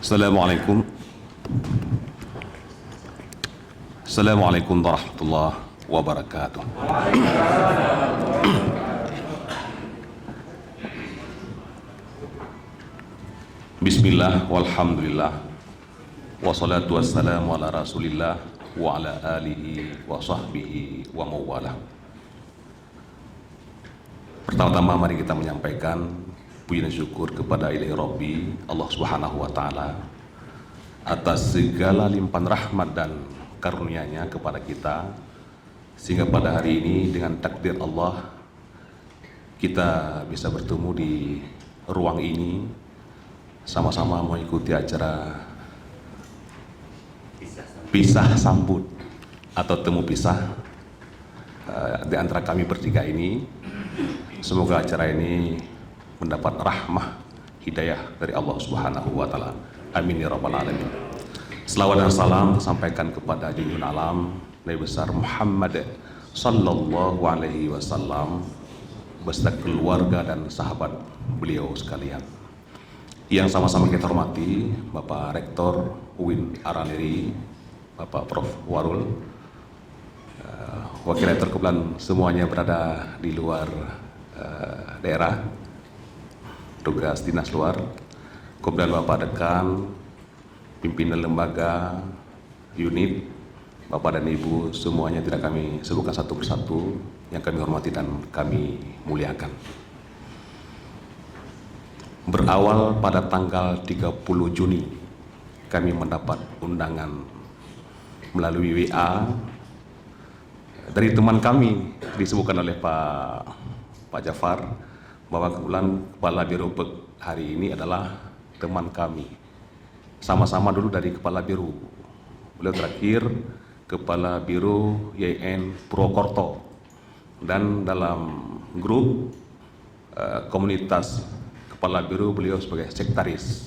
Assalamualaikum. Assalamualaikum warahmatullahi wabarakatuh. Bismillah, walhamdulillah, wassalatu wassalamu ala rasulillah wa ala alihi wa sahbihi wa mawalah. Pertama-tama mari kita menyampaikan puji dan syukur kepada Ilahi Rabbi Allah Subhanahu wa Ta'ala atas segala limpahan rahmat dan karunia-Nya kepada kita, sehingga pada hari ini dengan takdir Allah kita bisa bertemu di ruang ini, sama-sama mengikuti acara pisah sambut atau temu pisah di antara kami bertiga ini. Semoga acara ini mendapat rahmah hidayah dari Allah Subhanahu wa Ta'ala. Amin ya rabbal alamin. Selawat dan salam sampaikan kepada junjungan alam Nabi besar Muhammad sallallahu alaihi wasallam beserta keluarga dan sahabat beliau sekalian. Yang sama-sama kita hormati Bapak Rektor UIN Araniri, Bapak Prof Warul, Wakil Rektor, kebetulan semuanya berada di luar daerah, tugas dinas luar, kemudian Bapak Dekan, pimpinan lembaga, unit, Bapak dan Ibu, semuanya tidak kami sebutkan satu persatu, yang kami hormati dan kami muliakan. Berawal pada tanggal 30 Juni, kami mendapat undangan melalui WA dari teman kami, disebutkan oleh Pak Jafar, bahwa kebetulan Kepala Biro hari ini adalah teman kami. Sama-sama dulu dari Kepala Biro. Beliau terakhir Kepala Biro YN Purwokerto. Dan dalam grup komunitas Kepala Biro beliau sebagai sekretaris.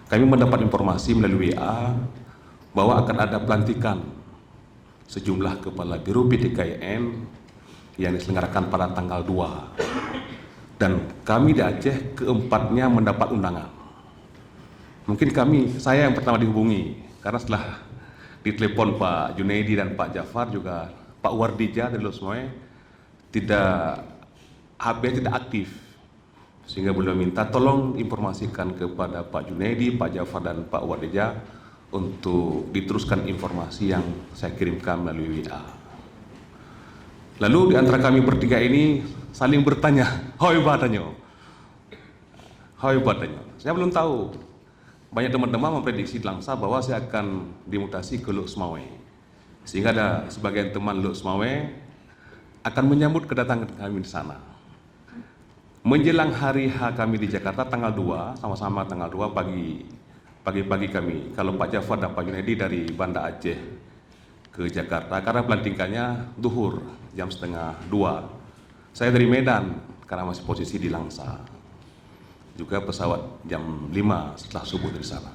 Kami mendapat informasi melalui WA bahwa akan ada pelantikan sejumlah Kepala Biro PDKYN yang diselenggarakan pada tanggal 2, dan kami di Aceh keempatnya mendapat undangan. Mungkin saya yang pertama dihubungi, karena setelah ditelepon Pak Junaidi dan Pak Jafar, juga Pak Wardija dari Losmoe, HP tidak aktif, sehingga beliau minta tolong informasikan kepada Pak Junaidi, Pak Jafar dan Pak Wardija untuk diteruskan informasi yang saya kirimkan melalui WA. Lalu di antara kami bertiga ini saling bertanya, hoi badannya. Saya belum tahu. Banyak teman-teman memprediksi langsa bahwa saya akan dimutasi ke Lok Semawe, sehingga ada sebagian teman Lok Semawe akan menyambut kedatangan kami di sana. Menjelang hari H kami di Jakarta tanggal 2, sama-sama tanggal 2 pagi-pagi kami, kalau Pak Jafar dan Pak Junaidi dari Banda Aceh ke Jakarta, karena pelantikannya duhur jam 1:30. Saya dari Medan karena masih posisi di Langsa, juga pesawat jam 5 setelah subuh dari sana.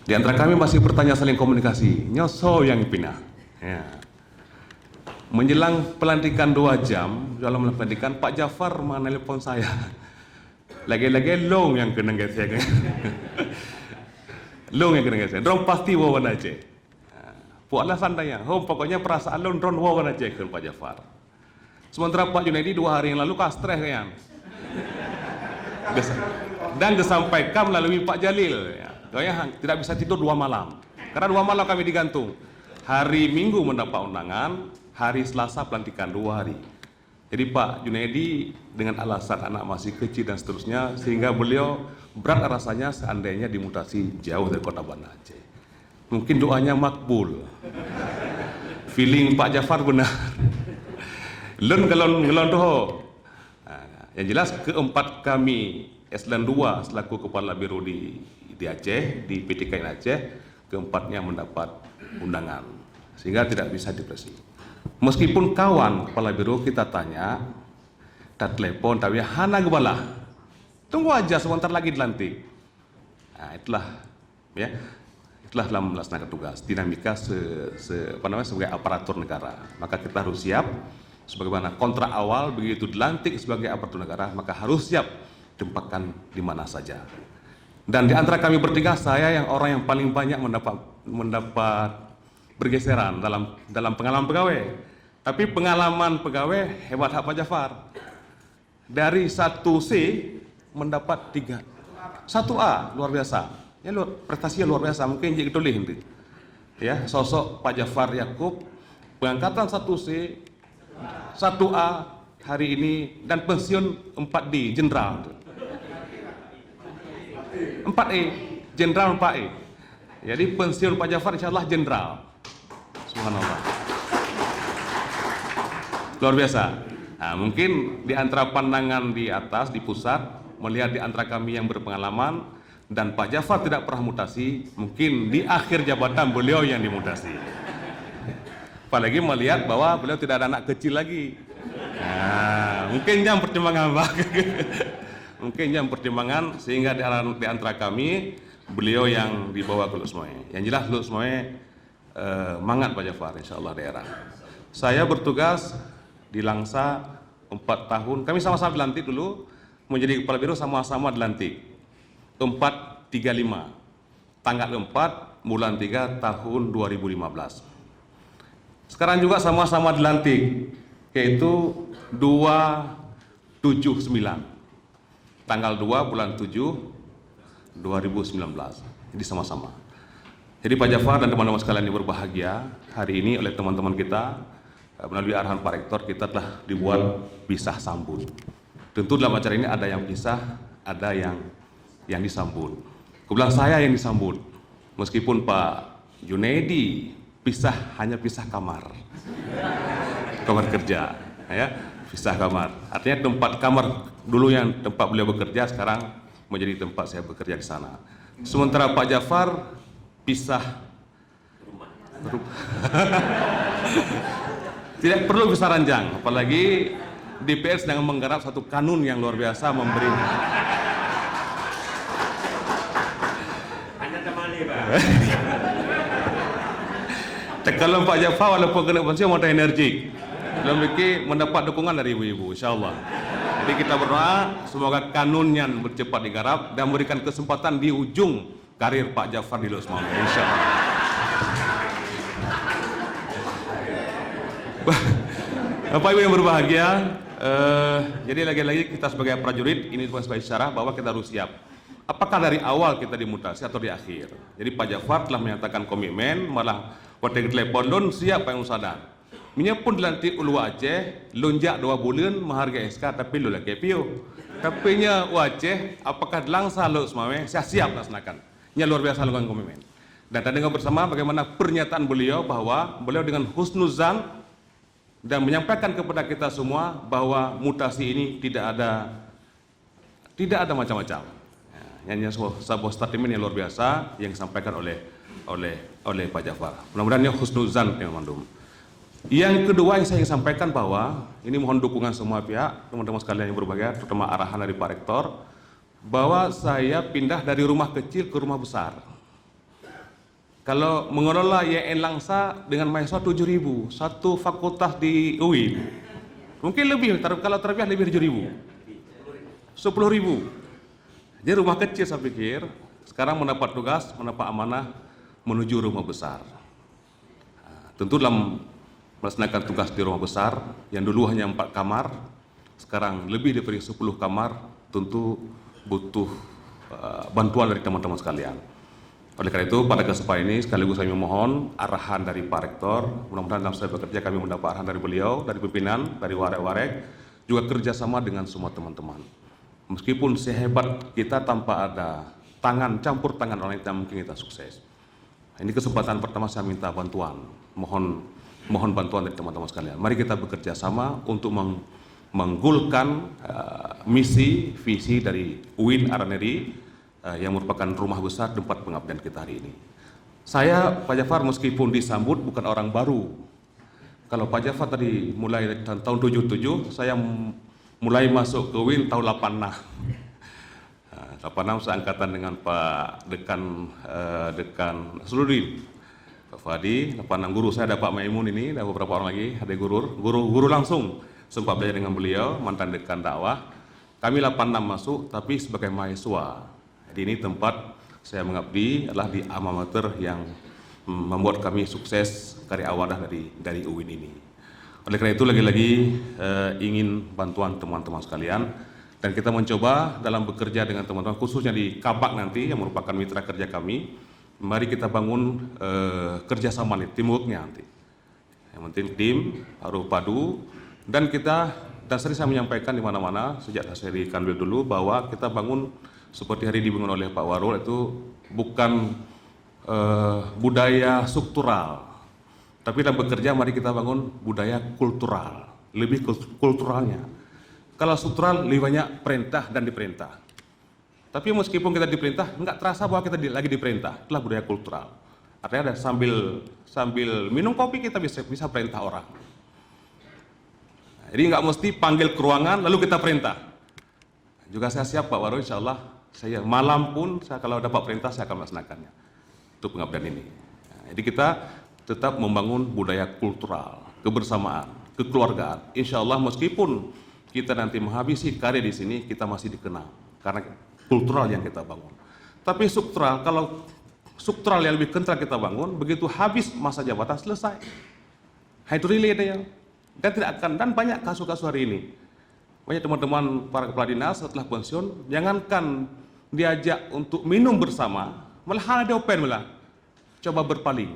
Di antara kami masih bertanya, saling komunikasi, nyoso yang pindah ya. Menjelang pelantikan 2 jam, dalam pelantikan Pak Jafar menelpon saya, lagi-lagi long yang kena saya long yang kena saya, dong pasti wawan Aceh. Buatlah santainya, pokoknya perasaan lo drone wawan aja ke Pak Jafar. Sementara Pak Junaidi 2 hari yang lalu stres kan. Dan disampaikan melalui Pak Jalil, ya, tidak bisa tidur 2 malam. Karena 2 malam kami digantung. Hari Minggu mendapat undangan, hari Selasa pelantikan 2 hari. Jadi Pak Junaidi dengan alasan anak masih kecil dan seterusnya, sehingga beliau berat rasanya seandainya dimutasi jauh dari kota Banda Aceh. Mungkin doanya makbul. Feeling Pak Jafar benar. Lun ngelon doh. Yang jelas keempat kami Eselon 2 selaku Kepala Biro di Aceh, di PDKYN Aceh, keempatnya mendapat undangan, sehingga tidak bisa depresi. Meskipun kawan Kepala Biro kita tanya, kita telepon, tapi hana gebala, tunggu aja sebentar lagi dilantik. Nah, itulah dalam melaksanakan tugas dinamika sebagai aparatur negara. Maka kita harus siap, sebagaimana kontrak awal, begitu dilantik sebagai aparatur negara, maka harus siap tempatkan di mana saja. Dan di antara kami bertiga, saya yang orang yang paling banyak mendapat bergeseran dalam pengalaman pegawai. Tapi pengalaman pegawai hebat Pak Jafar. Dari 1C mendapat 3. 1A luar biasa. Ya, prestasinya luar biasa. Mungkin jadi tulis nanti. Ya, sosok Pak Jafar Yakub, pengangkatan 1C, 1A hari ini, dan pensiun 4D, jenderal. 4E, jenderal 4E. Jadi pensiun Pak Jafar insyaallah jenderal. Subhanallah. Luar biasa. Nah, mungkin di antara pandangan di atas, di pusat, melihat di antara kami yang berpengalaman, dan Pak Jafar tidak pernah mutasi, mungkin di akhir jabatan beliau yang dimutasi. Apalagi melihat bahwa beliau tidak ada anak kecil lagi. Nah, mungkin jam pertimbangan Pak. Mungkin jam pertimbangan, sehingga di antara kami, beliau yang dibawa ke Lusmoe. Yang jelas Lusmoe mangat Pak Jafar, insyaallah daerah. Saya bertugas di Langsa 4 tahun, kami sama-sama dilantik dulu, menjadi kepala biro sama-sama dilantik 435, tanggal 4 bulan 3 tahun 2015. Sekarang juga sama-sama dilantik, yaitu 279, tanggal 2 bulan 7 2019. Jadi sama-sama. Jadi Pak Jafar dan teman-teman sekalian yang berbahagia, hari ini oleh teman-teman kita, melalui arahan Pak Rektor, kita telah dibuat pisah sambut. Tentu dalam acara ini ada yang pisah, ada yang disambut. Kebetulan saya yang disambut, meskipun Pak Junaidi hanya pisah kamar kerja, ya, pisah kamar. Artinya tempat kamar dulu yang tempat beliau bekerja, sekarang menjadi tempat saya bekerja di sana. Sementara Pak Jafar pisah rumah. Tidak perlu pisah ranjang, apalagi DPR sedang menggarap satu kanun yang luar biasa, memberi. Anda temani, Pak. Kalau Pak Jafar walaupun kena pensiun mau energik, belum lagi mendapat dukungan dari ibu-ibu, insyaallah. Jadi kita berdoa semoga kanunnya bercepat digarap dan memberikan kesempatan di ujung karir Pak Jafar di Lusmoe, insyaallah. Bapak Ibu yang berbahagia, jadi lagi-lagi kita sebagai prajurit ini bukan sebagai isyarat bahwa kita harus siap. Apakah dari awal kita dimutasi atau di akhir? Jadi Pak Jafar telah menyatakan komitmen, malah waktu telepon don siap Pak Usadan. Minyak pun dilantik ulu Aceh, lonjak 2 bulan menghargai SK tapi lu lagi PO. Tapi nya Aceh, apakah Langsa Lusmoe saya siap laksanakan. Nya luar biasa lakukan komitmen. Dan tadi dengar bersama bagaimana pernyataan beliau bahwa beliau dengan husnuzan dan menyampaikan kepada kita semua bahwa mutasi ini tidak ada macam-macam. Hanya sebuah statement yang luar biasa yang disampaikan oleh Pak Jafar. Mudah-mudahan husnuzan yang mandum. Yang kedua yang saya ingin sampaikan bahwa ini mohon dukungan semua pihak, teman-teman sekalian yang berbahagia, terutama arahan dari Pak Rektor, bahwa saya pindah dari rumah kecil ke rumah besar. Kalau mengelola YN Langsa dengan mahasiswa 7.000, satu fakultas di UIN, mungkin lebih, kalau terlebih lebih dari 10.000. Jadi rumah kecil saya pikir, sekarang mendapat tugas, mendapat amanah menuju rumah besar. Tentu dalam melaksanakan tugas di rumah besar, yang dulu hanya 4 kamar, sekarang lebih dari 10 kamar, tentu butuh bantuan dari teman-teman sekalian. Oleh karena itu, pada kesempatan ini sekaligus kami memohon arahan dari Pak Rektor. Mudah-mudahan dalam saya bekerja kami mendapat arahan dari beliau, dari pimpinan, dari warek-warek, juga kerjasama dengan semua teman-teman. Meskipun sehebat kita tanpa ada campur tangan orang yang mungkin kita sukses. Ini kesempatan pertama saya minta bantuan, mohon bantuan dari teman-teman sekalian. Mari kita bekerja sama untuk menggulkan misi, visi dari UIN Araneri, yang merupakan rumah besar tempat pengabdian kita hari ini. Saya, Pak Jafar, meskipun disambut bukan orang baru. Kalau Pak Jafar tadi mulai tahun 77, saya mulai masuk ke UIN tahun 86. 86 seangkatan dengan Pak Dekan Nasruddin, Pak Fadi. 86 guru saya ada Pak Maimun ini, ada beberapa orang lagi, ada guru langsung sempat belajar dengan beliau, mantan dekan dakwah. Kami 86 masuk, tapi sebagai mahasiswa. Jadi ini tempat saya mengabdi adalah di alma mater yang membuat kami sukses karya awadah dari UIN ini. Oleh karena itu lagi-lagi ingin bantuan teman-teman sekalian, dan kita mencoba dalam bekerja dengan teman-teman khususnya di Kabak nanti yang merupakan mitra kerja kami. Mari kita bangun kerjasama nih, teamworknya nanti. Yang penting tim harus padu, dan sering saya menyampaikan di mana-mana sejak saya di Kanwil dulu bahwa kita bangun seperti hari dibangun oleh Pak Warul itu bukan budaya struktural, tapi dalam bekerja mari kita bangun budaya kultural, lebih kulturalnya. Kalau struktural lebih banyak perintah dan diperintah. Tapi meskipun kita diperintah, nggak terasa bahwa kita lagi diperintah. Itulah budaya kultural. Artinya ada sambil minum kopi kita bisa perintah orang. Jadi nggak mesti panggil ke ruangan lalu kita perintah. Juga saya siap Pak Warul, insya Allah saya malam pun kalau dapat perintah saya akan melaksanakannya untuk pengabdian ini. Jadi kita tetap membangun budaya kultural, kebersamaan, kekeluargaan. Insya Allah meskipun kita nanti menghabisi karya di sini, kita masih dikenal karena kultural yang kita bangun. Tapi struktural, kalau struktural yang lebih kental kita bangun, begitu habis masa jabatan selesai. Itu relate ya. Dan tidak akan, dan banyak kasus-kasus hari ini. Banyak teman-teman para kepala dinas setelah pensiun, jangankan diajak untuk minum bersama, malah ada open malah coba berpaling.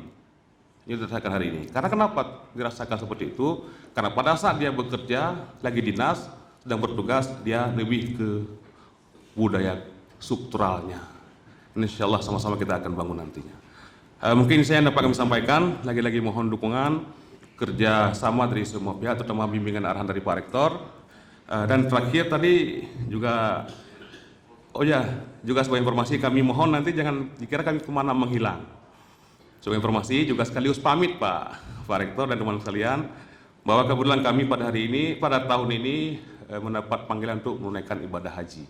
Ini dirasakan hari ini. Karena kenapa dirasakan seperti itu? Karena pada saat dia bekerja lagi dinas, sedang bertugas, dia lebih ke budaya strukturalnya. Insya Allah sama-sama kita akan bangun nantinya. Mungkin saya dapat kami sampaikan, lagi-lagi mohon dukungan kerja sama dari semua pihak, terutama bimbingan arahan dari Pak Rektor. Dan terakhir tadi juga, juga sebuah informasi kami mohon nanti jangan dikira kami kemana menghilang. Sebuah informasi juga sekaligus pamit Pak Rektor dan teman-teman sekalian, bahwa kebetulan kami pada tahun ini mendapat panggilan untuk menunaikan ibadah haji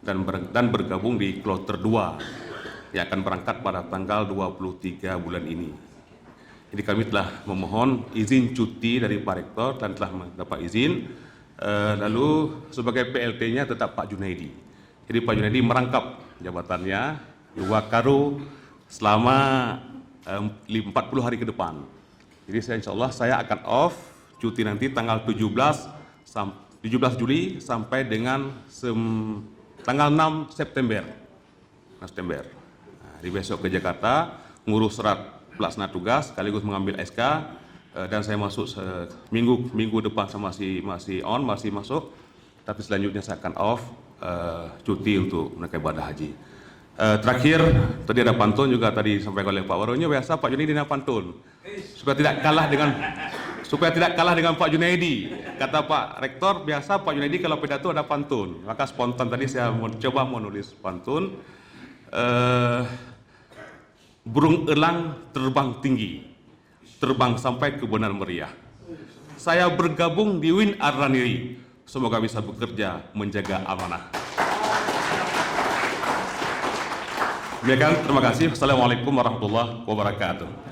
dan bergabung di kloter 2 yang akan berangkat pada tanggal 23 bulan ini. Jadi kami telah memohon izin cuti dari Pak Rektor dan telah mendapat izin. Lalu sebagai PLT-nya tetap Pak Junaidi. Jadi Pak Junaidi merangkap jabatannya 2 karo selama 40 hari ke depan. Jadi insya Allah saya akan off cuti nanti tanggal 17 Juli sampai dengan tanggal 6 September. Nah, di besok ke Jakarta ngurus surat pelaksana tugas sekaligus mengambil SK, dan saya masuk minggu depan masih masuk, tapi selanjutnya saya akan off cuti untuk menunaikan ibadah haji. Terakhir tadi ada pantun juga tadi disampaikan oleh Pak Warulnya, biasa Pak Junaidi dengan pantun supaya tidak kalah dengan Pak Junaidi. Kata Pak Rektor, biasa Pak Junaidi kalau pidato ada pantun, maka spontan tadi saya coba menulis pantun. Burung elang terbang tinggi, terbang sampai ke benar meriah. Saya bergabung di UIN Ar-Raniri, semoga bisa bekerja menjaga amanah. Demikian, terima kasih. Assalamualaikum warahmatullahi wabarakatuh.